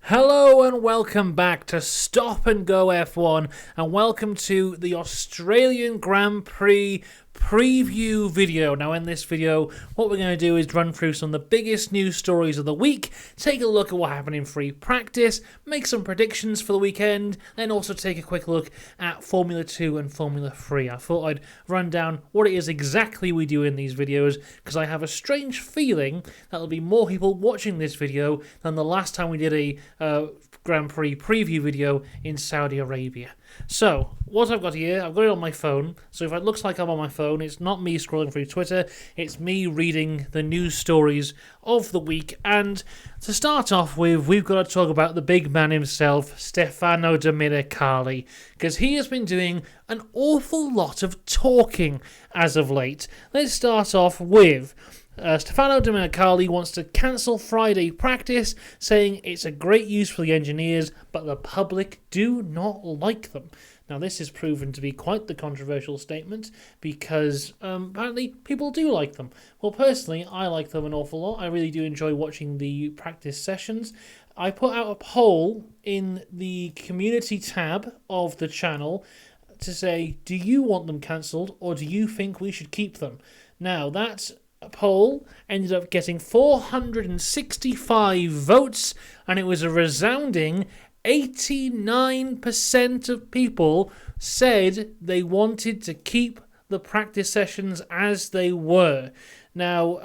Hello and welcome back to Stop and Go F1 and welcome to the Australian Grand Prix preview video. Now in this video what we're going to do is run through some of the biggest news stories of the week, take a look at what happened in free practice, make some predictions for the weekend, then also take a quick look at Formula 2 and Formula 3. I thought I'd run down what it is exactly we do in these videos because I have a strange feeling that there'll be more people watching this video than the last time we did a Grand Prix preview video in Saudi Arabia. So, what I've got here, I've got it on my phone, so if it looks like I'm on my phone, it's not me scrolling through Twitter, it's me reading the news stories of the week. And to start off with, we've got to talk about the big man himself, Stefano Domenicali, because he has been doing an awful lot of talking as of late. Let's start off with Stefano Domenicali wants to cancel Friday practice, saying it's a great use for the engineers, but the public do not like them. Now, this has proven to be quite the controversial statement because apparently people do like them. Well, personally, I like them an awful lot. I really do enjoy watching the practice sessions. I put out a poll in the community tab of the channel to say, do you want them cancelled or do you think we should keep them? Now, that poll ended up getting 465 votes, and it was a resounding 89% of people said they wanted to keep the practice sessions as they were. Now,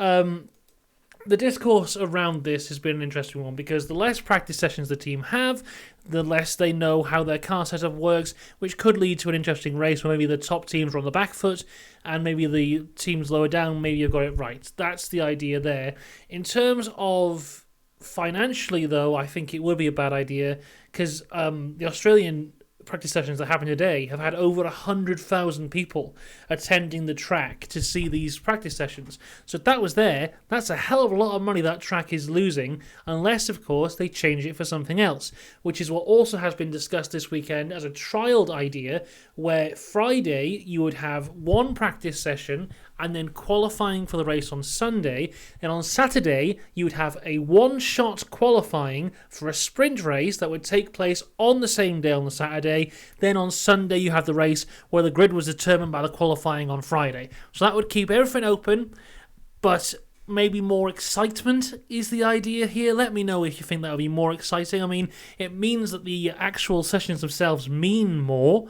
the discourse around this has been an interesting one because the less practice sessions the team have, the less they know how their car setup works, which could lead to an interesting race where maybe the top teams are on the back foot and maybe the teams lower down, maybe you've got it right. That's the idea there. In terms of financially, though, I think it would be a bad idea because the Australian practice sessions that happen today have had over 100,000 people attending the track to see these practice sessions. So if that was there, that's a hell of a lot of money that track is losing, unless, of course, they change it for something else, which is what also has been discussed this weekend as a trialled idea, where Friday you would have one practice session and then qualifying for the race on Sunday. And on Saturday, you would have a one-shot qualifying for a sprint race that would take place on the same day on the Saturday. Then on Sunday, you have the race where the grid was determined by the qualifying on Friday. So that would keep everything open, but maybe more excitement is the idea here. Let me know if you think that would be more exciting. I mean, it means that the actual sessions themselves mean more,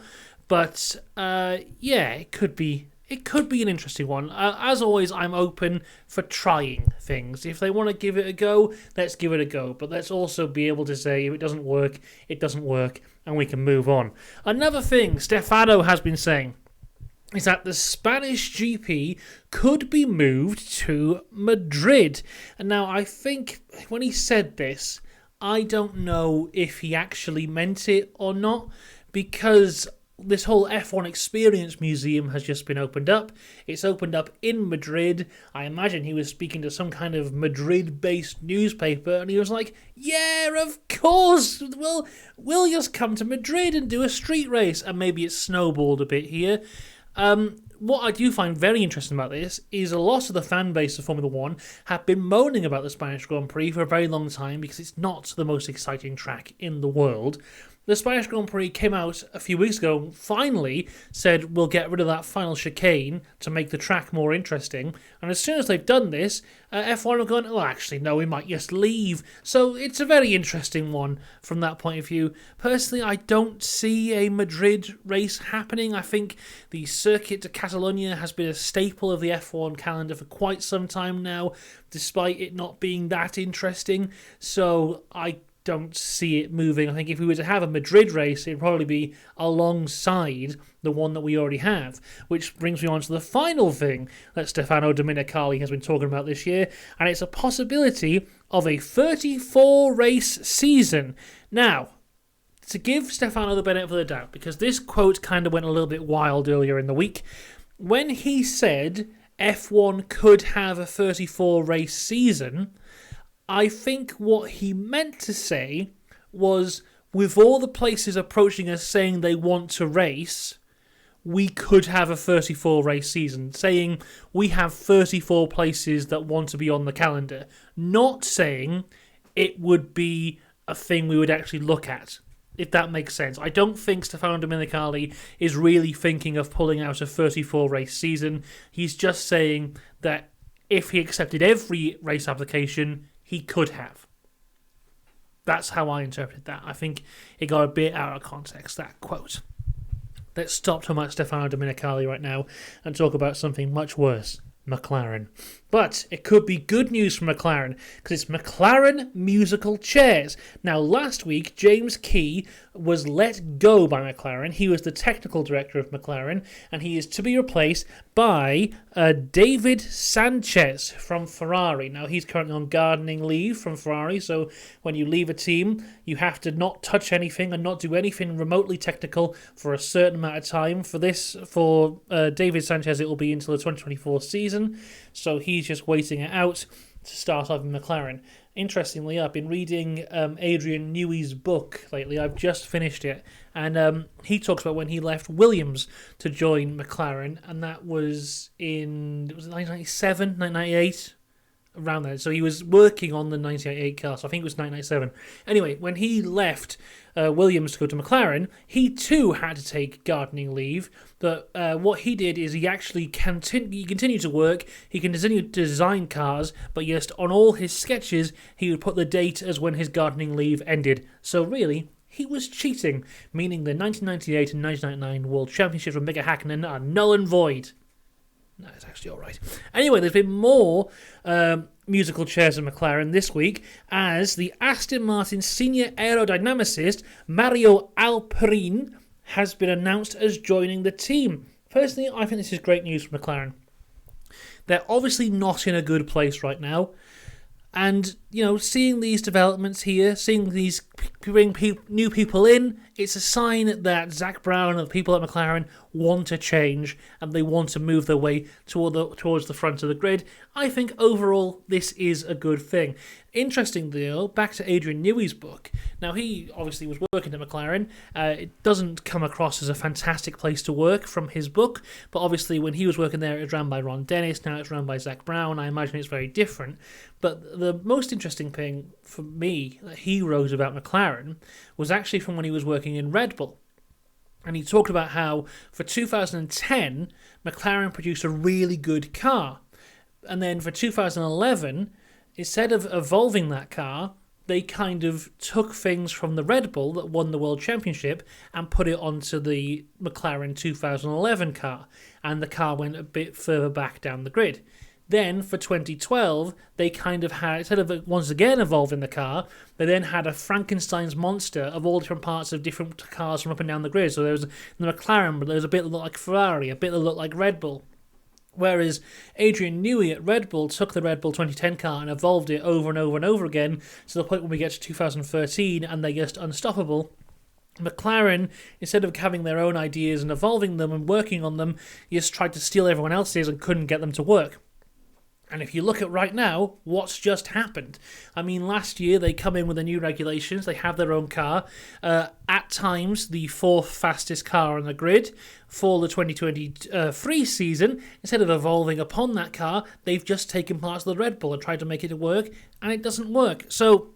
but yeah, it could be an interesting one. As always, I'm open for trying things. If they want to give it a go, let's give it a go. But let's also be able to say, if it doesn't work, it doesn't work, and we can move on. Another thing Stefano has been saying is that the Spanish GP could be moved to Madrid. And now, I think when he said this, I don't know if he actually meant it or not, because this whole F1 Experience Museum has just been opened up. It's opened up in Madrid. I imagine he was speaking to some kind of Madrid-based newspaper, and he was like, yeah, of course, we'll just come to Madrid and do a street race. And maybe it's snowballed a bit here. What I do find very interesting about this is a lot of the fan base of Formula 1 have been moaning about the Spanish Grand Prix for a very long time because it's not the most exciting track in the world. The Spanish Grand Prix came out a few weeks ago and finally said we'll get rid of that final chicane to make the track more interesting. And as soon as they've done this, F1 have gone, oh, actually, no, we might just leave. So it's a very interesting one from that point of view. Personally, I don't see a Madrid race happening. I think the Circuit de Catalunya has been a staple of the F1 calendar for quite some time now, despite it not being that interesting. So I don't see it moving. I think if we were to have a Madrid race, it'd probably be alongside the one that we already have, which brings me on to the final thing that Stefano Domenicali has been talking about this year, and it's a possibility of a 34-race season. Now, to give Stefano the benefit of the doubt, because this quote kind of went a little bit wild earlier in the week, when he said F1 could have a 34-race season, I think what he meant to say was, with all the places approaching us saying they want to race, we could have a 34-race season, saying we have 34 places that want to be on the calendar, not saying it would be a thing we would actually look at, if that makes sense. I don't think Stefano Domenicali is really thinking of pulling out a 34-race season. He's just saying that if he accepted every race application, he could have. That's how I interpreted that. I think it got a bit out of context, that quote. Let's stop talking about Stefano Domenicali right now and talk about something much worse. McLaren. But it could be good news for McLaren because it's McLaren musical chairs. Now, last week, James Key was let go by McLaren. He was the technical director of McLaren, and he is to be replaced by David Sanchez from Ferrari. Now, he's currently on gardening leave from Ferrari, so when you leave a team, you have to not touch anything and not do anything remotely technical for a certain amount of time. For David Sanchez, it will be until the 2024 season, so he's just waiting it out to start off in McLaren. Interestingly, I've been reading Adrian Newey's book lately. I've just finished it, and he talks about when he left Williams to join McLaren, and that was in 1997, 1998, around there. So he was working on the 1998 car, so I think it was 1997. Anyway, when he left Williams to go to McLaren, he too had to take gardening leave, but what he did is he actually continued to work, he continued to design cars, but just on all his sketches, he would put the date as when his gardening leave ended. So really, he was cheating, meaning the 1998 and 1999 World Championships with Mika Hakkinen are null and void. No, it's actually all right. Anyway, there's been more musical chairs at McLaren this week as the Aston Martin senior aerodynamicist Mario Alpin has been announced as joining the team. Personally, I think this is great news for McLaren. They're obviously not in a good place right now. And, seeing these developments here, seeing these bring new people in, it's a sign that Zak Brown and the people at McLaren want to change and they want to move their way towards the front of the grid. I think overall this is a good thing. Interesting though, back to Adrian Newey's book. Now he obviously was working at McLaren. It doesn't come across as a fantastic place to work from his book, but obviously when he was working there it was run by Ron Dennis, now it's run by Zak Brown. I imagine it's very different. But the most interesting thing for me that he wrote about McLaren was actually from when he was working in Red Bull. And he talked about how for 2010, McLaren produced a really good car. And then for 2011, instead of evolving that car, they kind of took things from the Red Bull that won the World Championship and put it onto the McLaren 2011 car. And the car went a bit further back down the grid. Then, for 2012, they kind of had, instead of once again evolving the car, they then had a Frankenstein's monster of all different parts of different cars from up and down the grid. So there was the McLaren, but there was a bit that looked like Ferrari, a bit that looked like Red Bull. Whereas Adrian Newey at Red Bull took the Red Bull 2010 car and evolved it over and over and over again to the point when we get to 2013 and they're just unstoppable. McLaren, instead of having their own ideas and evolving them and working on them, just tried to steal everyone else's and couldn't get them to work. And if you look at right now, what's just happened? I mean, last year they come in with the new regulations. They have their own car. At times, the fourth fastest car on the grid. For the 2023 season, instead of evolving upon that car, they've just taken parts of the Red Bull and tried to make it work, and it doesn't work. So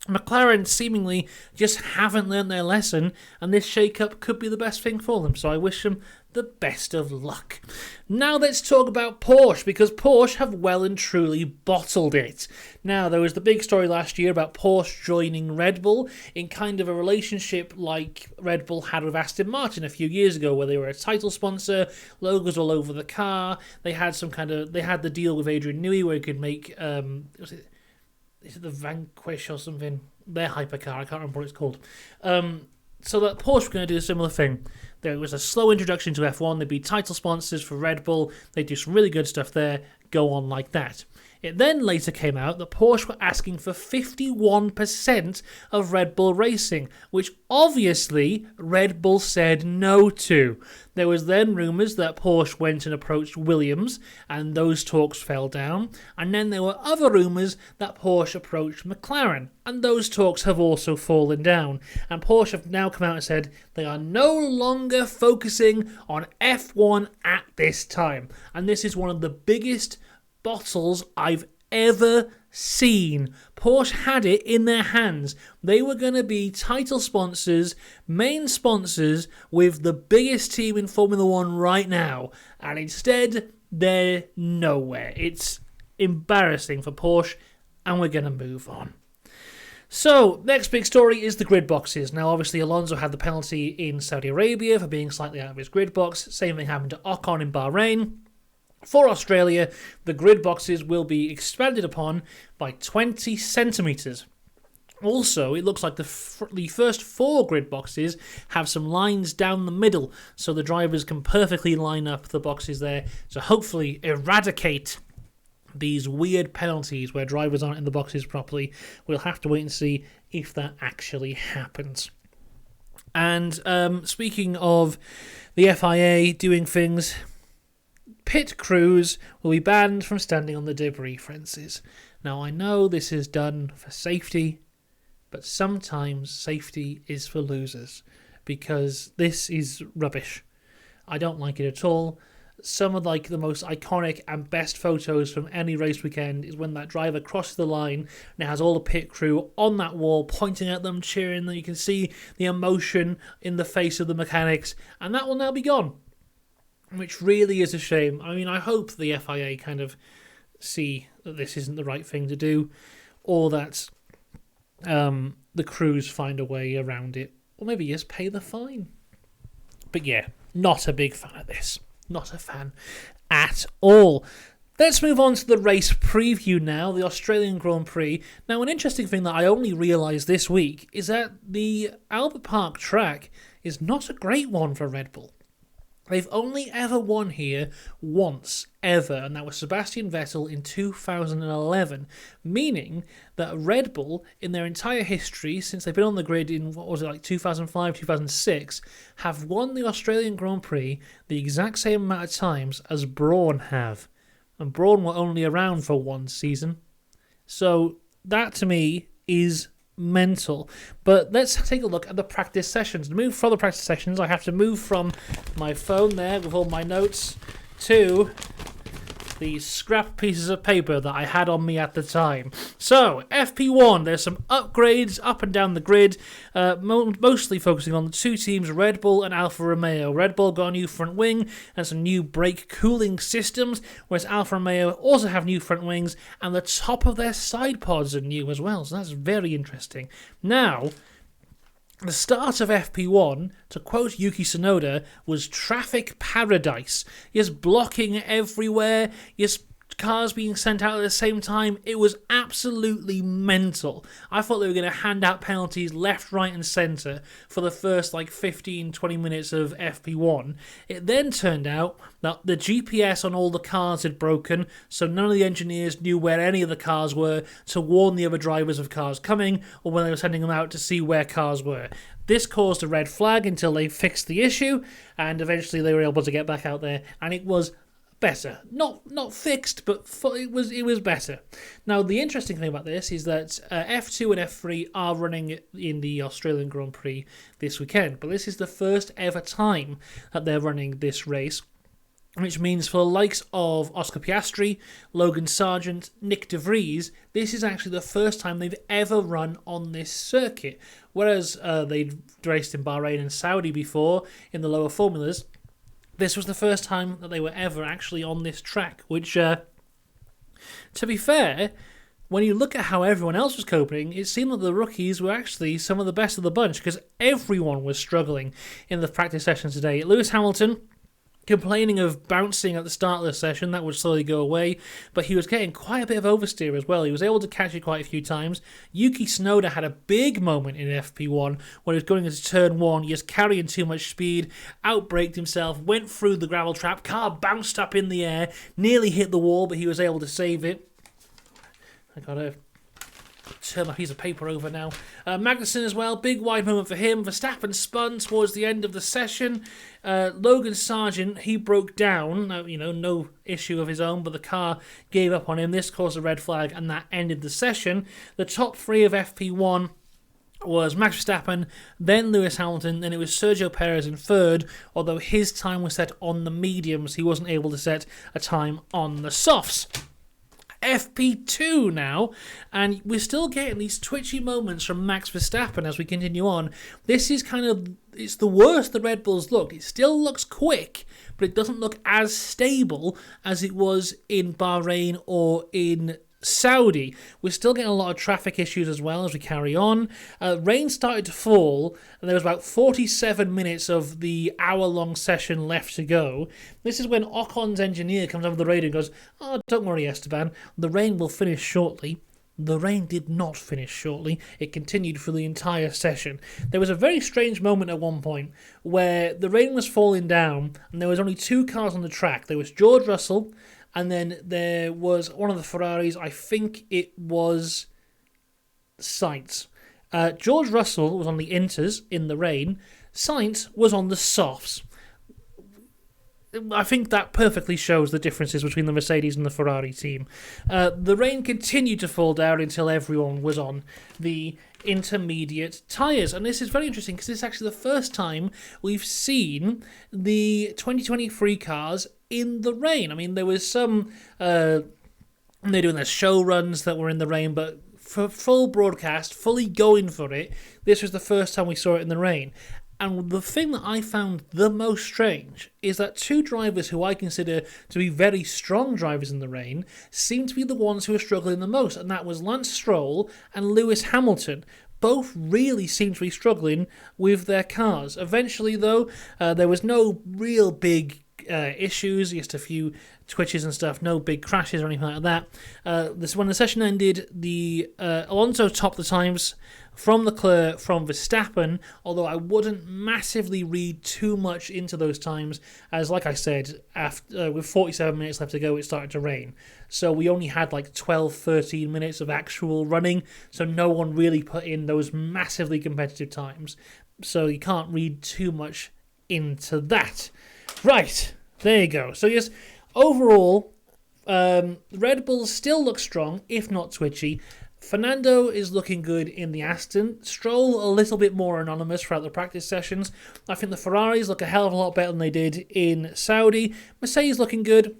McLaren seemingly just haven't learned their lesson, and this shake-up could be the best thing for them. So I wish them the best of luck. Now let's talk about Porsche, because Porsche have well and truly bottled it. Now, there was the big story last year about Porsche joining Red Bull in kind of a relationship like Red Bull had with Aston Martin a few years ago, where they were a title sponsor, logos all over the car. They had the deal with Adrian Newey where he could make, is it the Vanquish or something? Their hypercar, I can't remember what it's called. So that Porsche were going to do a similar thing. There was a slow introduction to F1. They'd be title sponsors for Red Bull. They'd do some really good stuff there. Go on like that. It then later came out that Porsche were asking for 51% of Red Bull Racing, which obviously Red Bull said no to. There was then rumours that Porsche went and approached Williams, and those talks fell down. And then there were other rumours that Porsche approached McLaren, and those talks have also fallen down. And Porsche have now come out and said they are no longer focusing on F1 at this time. And this is one of the biggest bottles I've ever seen. Porsche had it in their hands. They were going to be title sponsors, main sponsors with the biggest team in Formula One right now. And instead, they're nowhere. It's embarrassing for Porsche, and we're going to move on. So, next big story is the grid boxes. Now, obviously, Alonso had the penalty in Saudi Arabia for being slightly out of his grid box. Same thing happened to Ocon in Bahrain. For Australia, the grid boxes will be expanded upon by 20 centimetres. Also, it looks like the first 4 grid boxes have some lines down the middle, so the drivers can perfectly line up the boxes there to hopefully eradicate these weird penalties where drivers aren't in the boxes properly. We'll have to wait and see if that actually happens. And speaking of the FIA doing things, pit crews will be banned from standing on the debris fences. Now, I know this is done for safety, but sometimes safety is for losers, because this is rubbish. I don't like it at all. Some of the most iconic and best photos from any race weekend is when that driver crosses the line and it has all the pit crew on that wall pointing at them, cheering them. You can see the emotion in the face of the mechanics, and that will now be gone, which really is a shame. I mean, I hope the FIA kind of see that this isn't the right thing to do, or that the crews find a way around it, or maybe just pay the fine. But yeah, not a big fan of this. Not a fan at all. Let's move on to the race preview now, the Australian Grand Prix. Now, an interesting thing that I only realised this week is that the Albert Park track is not a great one for Red Bull. They've only ever won here once, ever, and that was Sebastian Vettel in 2011, meaning that Red Bull, in their entire history, since they've been on the grid in, 2005, 2006, have won the Australian Grand Prix the exact same amount of times as Brawn have. And Brawn were only around for one season. So that, to me, is mental. But let's take a look at the practice sessions. To move from the practice sessions, I have to move from my phone there with all my notes to the scrap pieces of paper that I had on me at the time. So, FP1, there's some upgrades up and down the grid, mostly focusing on the two teams, Red Bull and Alfa Romeo. Red Bull got a new front wing and some new brake cooling systems, whereas Alfa Romeo also have new front wings, and the top of their side pods are new as well, so that's very interesting. Now, the start of FP1, to quote Yuki Tsunoda, was traffic paradise. Just blocking everywhere, just cars being sent out at the same time. It was absolutely mental. I thought they were going to hand out penalties left, right and centre for the first 15-20 minutes of FP1. It then turned out that the GPS on all the cars had broken, so none of the engineers knew where any of the cars were to warn the other drivers of cars coming, or when they were sending them out to see where cars were. This caused a red flag until they fixed the issue, and eventually they were able to get back out there, and it was better. Not fixed, but it was better. Now, the interesting thing about this is that F2 and F3 are running in the Australian Grand Prix this weekend, but this is the first ever time that they're running this race, which means for the likes of Oscar Piastri, Logan Sargent, Nick De Vries, this is actually the first time they've ever run on this circuit. Whereas they'd raced in Bahrain and Saudi before in the lower formulas, this was the first time that they were ever actually on this track, which, to be fair, when you look at how everyone else was coping, it seemed that the rookies were actually some of the best of the bunch, because everyone was struggling in the practice sessions today. Lewis Hamilton complaining of bouncing at the start of the session, that would slowly go away, but he was getting quite a bit of oversteer as well. He was able to catch it quite a few times. Yuki Tsunoda had a big moment in FP1 when he was going into turn 1, just carrying too much speed, outbraked himself, went through the gravel trap, car bounced up in the air, nearly hit the wall, but he was able to save it. I gotta turn my piece of paper over now. Magnussen as well, big wide moment for him. Verstappen spun towards the end of the session. Logan Sargent, he broke down. No issue of his own, but the car gave up on him. This caused a red flag, and that ended the session. The top three of FP1 was Max Verstappen, then Lewis Hamilton, then it was Sergio Perez in third, although his time was set on the mediums. He wasn't able to set a time on the softs. FP2 now, and we're still getting these twitchy moments from Max Verstappen as we continue on. This is it's the worst the Red Bulls look. It still looks quick, but it doesn't look as stable as it was in Bahrain or in Saudi. We're still getting a lot of traffic issues as well as we carry on. Rain started to fall, and there was about 47 minutes of the hour-long session left to go. This is when Ocon's engineer comes over the radio and goes, "Oh, don't worry, Esteban, the rain will finish shortly." The rain did not finish shortly. It continued for the entire session. There was a very strange moment at one point where the rain was falling down and there was only 2 cars on the track. There was George Russell, and then there was one of the Ferraris. I think it was Sainz. George Russell was on the inters in the rain. Sainz was on the softs. I think that perfectly shows the differences between the Mercedes and the Ferrari team. The rain continued to fall down until everyone was on the intermediate tyres. And this is very interesting because this is actually the first time we've seen the 2023 cars in the rain. I mean, there was some... they're doing their show runs that were in the rain, but for full broadcast, fully going for it, this was the first time we saw it in the rain. And the thing that I found the most strange is that 2 drivers who I consider to be very strong drivers in the rain seem to be the ones who are struggling the most, and that was Lance Stroll and Lewis Hamilton. Both really seem to be struggling with their cars. Eventually, though, there was no real big issues, just a few twitches and stuff, no big crashes or anything like that. When the session ended, Alonso topped the times from Leclerc, from Verstappen, although I wouldn't massively read too much into those times, as like I said, after with 47 minutes left to go, it started to rain. So we only had like 12, 13 minutes of actual running, so no one really put in those massively competitive times. So you can't read too much into that. Right, there you go. So yes, overall, Red Bull still looks strong, if not twitchy. Fernando is looking good in the Aston. Stroll a little bit more anonymous throughout the practice sessions. I think the Ferraris look a hell of a lot better than they did in Saudi. Mercedes looking good.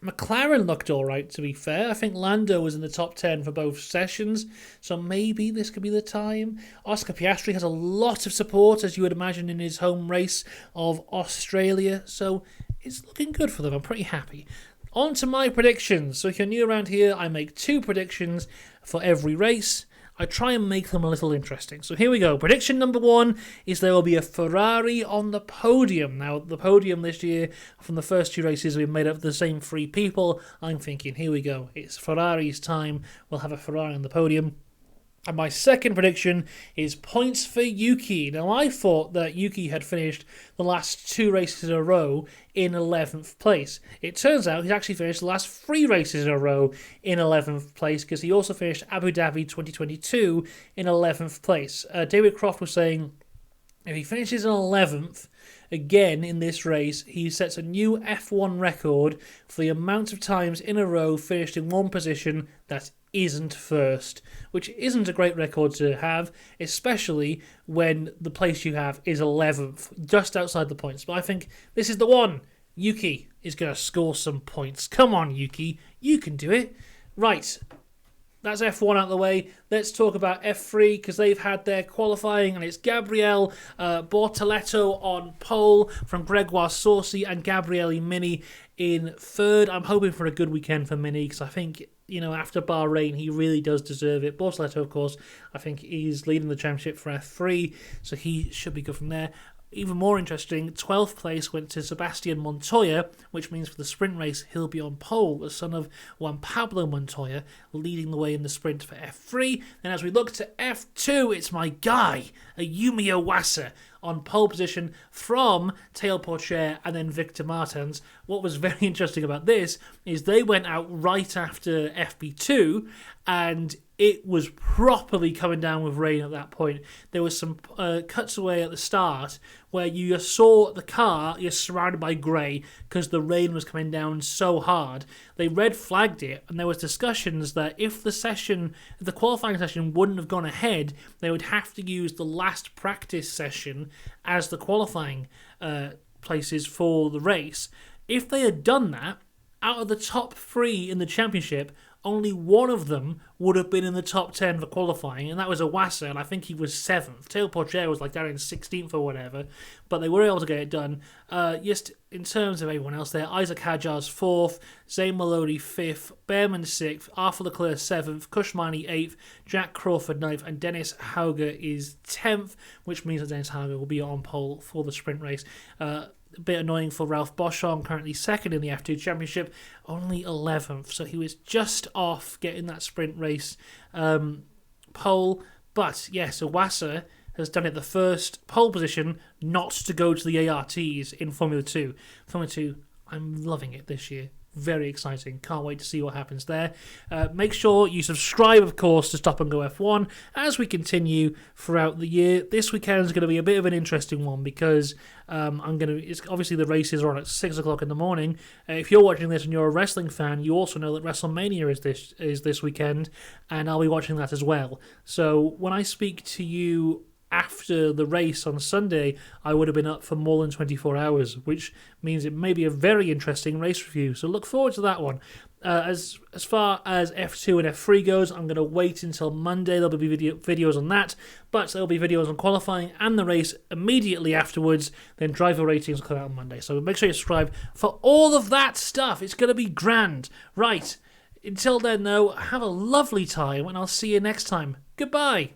McLaren looked alright, to be fair. I think Lando was in the top 10 for both sessions, so maybe this could be the time. Oscar Piastri has a lot of support, as you would imagine, in his home race of Australia, so it's looking good for them. I'm pretty happy. On to my predictions. So if you're new around here, I make 2 predictions for every race. I try and make them a little interesting. So here we go. Prediction number 1 is there will be a Ferrari on the podium. Now, the podium this year from the first 2 races have been made up of the same 3 people. I'm thinking, here we go. It's Ferrari's time. We'll have a Ferrari on the podium. And my second prediction is points for Yuki. Now, I thought that Yuki had finished the last 2 races in a row in 11th place. It turns out he's actually finished the last 3 races in a row in 11th place, because he also finished Abu Dhabi 2022 in 11th place. David Croft was saying if he finishes in 11th again in this race, he sets a new F1 record for the amount of times in a row finished in one position that isn't first, which isn't a great record to have, especially when the place you have is 11th, just outside the points. But I think this is the one. Yuki is going to score some points. Come on, Yuki. You can do it. Right. That's F1 out of the way. Let's talk about F3, because they've had their qualifying, and it's Gabriele Bortoleto on pole from Gregoire Saucy and Gabriele Mini in third. I'm hoping for a good weekend for Mini, because I think, after Bahrain, he really does deserve it. Bortoleto, of course, I think he's leading the championship for F3, so he should be good from there. Even more interesting, 12th place went to Sebastian Montoya, which means for the sprint race, he'll be on pole, the son of Juan Pablo Montoya, leading the way in the sprint for F3. And as we look to F2, it's my guy, Ayumi Iwasa, on pole position from Théo Pourchaire and then Victor Martins. What was very interesting about this is they went out right after FP2, and it was properly coming down with rain at that point. There was some cuts away at the start where you just the car surrounded by grey because the rain was coming down so hard. They red flagged it, and there was discussions that if the qualifying session wouldn't have gone ahead, they would have to use the last practice session as the qualifying places for the race. If they had done that, out of the top 3 in the championship, only one of them would have been in the top 10 for qualifying, and that was Iwasa, and I think he was 7th. Teo Porcher was like down in 16th or whatever, but they were able to get it done. Just in terms of everyone else there, Isaac Hajar's 4th, Zayn Maloney 5th, Behrman 6th, Arthur Leclerc 7th, Kushmani 8th, Jack Crawford 9th, and Dennis Hauger is 10th, which means that Dennis Hauger will be on pole for the sprint race. A bit annoying for Ralph Boschung, currently 2nd in the F2 Championship, only 11th, so he was just off getting that sprint race pole. But yes, Iwasa has done it, the first pole position not to go to the ARTs in Formula 2. Formula 2, I'm loving it this year. Very exciting. Can't wait to see what happens there. Make sure you subscribe, of course, to Stop and Go F1 as we continue throughout the year. This weekend is going to be a bit of an interesting one because it's obviously the races are on at 6 o'clock in the morning. If you're watching this and you're a wrestling fan, you also know that WrestleMania is this weekend, and I'll be watching that as well. So when I speak to you after the race on Sunday, I would have been up for more than 24 hours, which means it may be a very interesting race review. So look forward to that one. As far as F2 and F3 goes, I'm going to wait until Monday. There'll be videos on that, but there'll be videos on qualifying and the race immediately afterwards. Then driver ratings will come out on Monday. So make sure you subscribe for all of that stuff. It's going to be grand. Right. Until then, though, have a lovely time, and I'll see you next time. Goodbye.